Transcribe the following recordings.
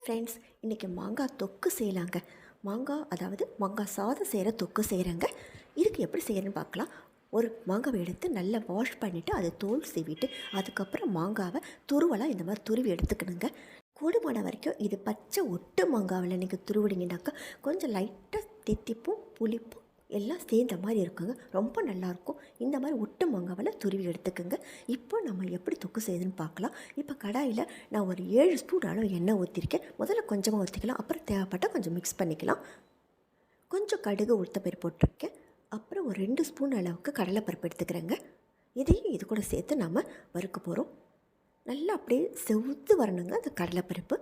Friends, இன்றைக்கி மாங்காய் தொக்கு செய்யலாங்க. மாங்காய் சாதம் செய்கிற தொக்கு செய்கிறேங்க. இதுக்கு எப்படி செய்கிறேன்னு பார்க்கலாம். ஒரு மாங்காவை எடுத்து நல்லா வாஷ் பண்ணிவிட்டு அதை தோல் சீவிட்டு அதுக்கப்புறம் மாங்காவை துருவலாக இந்த மாதிரி துருவி எடுத்துக்கணுங்க. கூடுமான வரைக்கும் இது பச்சை ஒட்டு மாங்காவில் நீங்கள் துருவிடிங்கனாக்கா கொஞ்சம் லைட்டாக தித்திப்பும் புளிப்பும் எல்லாம் சேர்ந்த மாதிரி இருக்குங்க. ரொம்ப நல்லாயிருக்கும். இந்த மாதிரி ஒட்டு மாங்காவில் துருவி எடுத்துக்கோங்க. இப்போ நம்ம எப்படி தொக்கு செய்யுதுன்னு பார்க்கலாம். இப்போ கடாயில் நான் ஒரு 7 ஸ்பூன் அளவு எண்ணெய் ஊற்றிருக்கேன். முதல்ல கொஞ்சமாக ஊற்றிக்கலாம், அப்புறம் தேவைப்பட்டால் கொஞ்சம் மிக்ஸ் பண்ணிக்கலாம். கொஞ்சம் கடுகு உளுத்தப்பருப்பு போட்டிருக்கேன். அப்புறம் ஒரு 2 ஸ்பூன் அளவுக்கு கடலைப்பருப்பு எடுத்துக்கிறேங்க. இதையும் இது கூட சேர்த்து நம்ம வறுக்க போகிறோம். நல்லா அப்படியே செவுத்து வரணுங்க. அந்த கடலைப்பருப்பு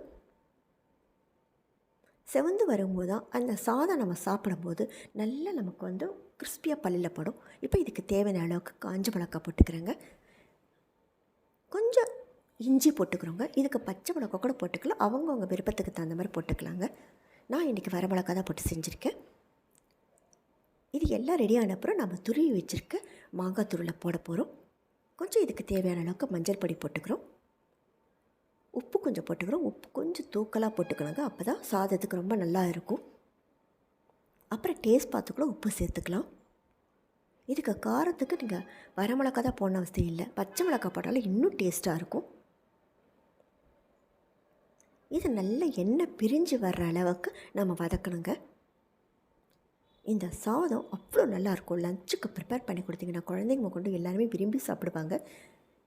செவந்து வரும்போது தான் அந்த சாதம் நம்ம சாப்பிடும்போது நல்லா நமக்கு கிறிஸ்பியாக பல்லில் படும். இப்போ இதுக்கு தேவையான அளவுக்கு காஞ்ச மிளகாய் போட்டுக்கிறேங்க. கொஞ்சம் இஞ்சி போட்டுக்கிறோங்க. இதுக்கு பச்சை மிளகாய் கூட போட்டுக்கலாம், அவங்கவுங்க விருப்பத்துக்கு தகுந்த மாதிரி போட்டுக்கலாங்க. நான் இன்றைக்கி வர மிளகாய் தான் போட்டு செஞ்சுருக்கேன். இது எல்லாம் ரெடியான அப்புறம் நம்ம துருவி வச்சுருக்க மாங்காய் துருளை போட போகிறோம். கொஞ்சம் இதுக்கு தேவையான அளவுக்கு மஞ்சள் பொடி போட்டுக்கிறோம். உப்பு கொஞ்சம் போட்டுக்கிறோம். உப்பு கொஞ்சம் தூக்கலாக போட்டுக்கணுங்க, அப்போ தான் சாதத்துக்கு ரொம்ப நல்லா இருக்கும். அப்புறம் டேஸ்ட் பார்த்துக்கூட உப்பு சேர்த்துக்கலாம். இதுக்கு காரத்துக்கு நீங்கள் வரமிளகா தான் போடணும் அவசியம் இல்லை, பச்சை மிளகாய் போட்டாலும் இன்னும் டேஸ்ட்டாக இருக்கும். இது நல்ல எண்ணெய் பிரிஞ்சு வர்ற அளவுக்கு நம்ம வதக்கணுங்க. இந்த சாதம் அவ்வளோ நல்லாயிருக்கும். லஞ்சுக்கு ப்ரிப்பேர் பண்ணி கொடுத்தீங்கன்னா குழந்தைங்க கொண்டு எல்லாருமே விரும்பி சாப்பிடுவாங்க.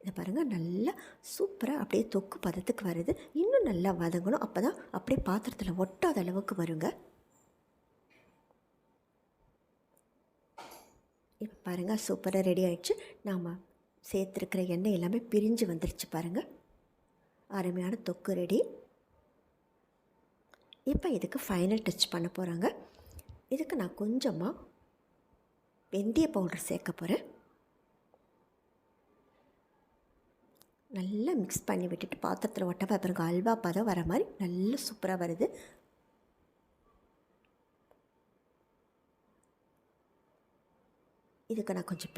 இதை பாருங்கள், நல்லா சூப்பராக அப்படியே தொக்கு பதத்துக்கு வருது. இன்னும் நல்லா வதங்கணும், அப்போ தான் அப்படியே பாத்திரத்தில் ஒட்டாத அளவுக்கு வருங்க. இப்போ பாருங்கள், சூப்பராக ரெடி ஆகிடுச்சு. நாம் சேர்த்துருக்கிற எண்ணெய் எல்லாமே பிரிஞ்சு வந்துருச்சு பாருங்கள். அருமையான தொக்கு ரெடி. இப்போ இதுக்கு ஃபைனல் டச் பண்ண போகிறாங்க. இதுக்கு நான் கொஞ்சமாக வெந்தய பவுடர் சேர்க்க போகிறேன். நல்லா மிக்ஸ் பண்ணி விட்டுட்டு பாத்திரத்தில் ஒட்டப்போ அப்புறம் அல்வா பதம் வர மாதிரி நல்லா சூப்பராக வருது. இதுக்கு நான் கொஞ்சம்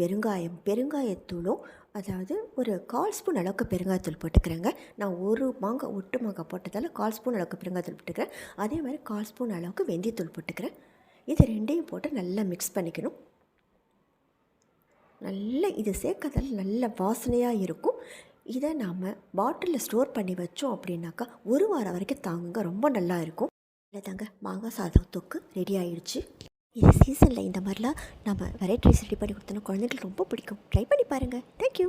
பெருங்காயத்தூளும், அதாவது ஒரு 1/4 ஸ்பூன் அளவுக்கு பெருங்காயத்தூள் போட்டுக்கிறேங்க. நான் ஒரு மாங்காய் ஒட்டு மாங்காய் போட்டதால் 1/4 ஸ்பூன் அளவுக்கு பெருங்காயத்தூள் போட்டுக்கிறேன். அதே மாதிரி 1/4 ஸ்பூன் அளவுக்கு வெந்தயத்தூள் போட்டுக்கிறேன். இது ரெண்டையும் போட்டு நல்லா மிக்ஸ் பண்ணிக்கணும். நல்லா இது சேர்க்கறதால நல்ல வாசனையாக இருக்கும். இதை நாம் பாட்டிலில் ஸ்டோர் பண்ணி வச்சோம் அப்படின்னாக்கா 1 வாரம் வரைக்கும் தாங்குங்க. ரொம்ப நல்லா இருக்கும். இல்லை தாங்க, மாங்காய் சாதம் தொக்கு ரெடி ஆகிடுச்சு. இது சீசனில் இந்த மாதிரிலாம் நம்ம வெரைட்டிஸ் ரெடி பண்ணி கொடுத்தோன்னா குழந்தைங்களுக்கு ரொம்ப பிடிக்கும். ட்ரை பண்ணி பாருங்கள். தேங்க்யூ.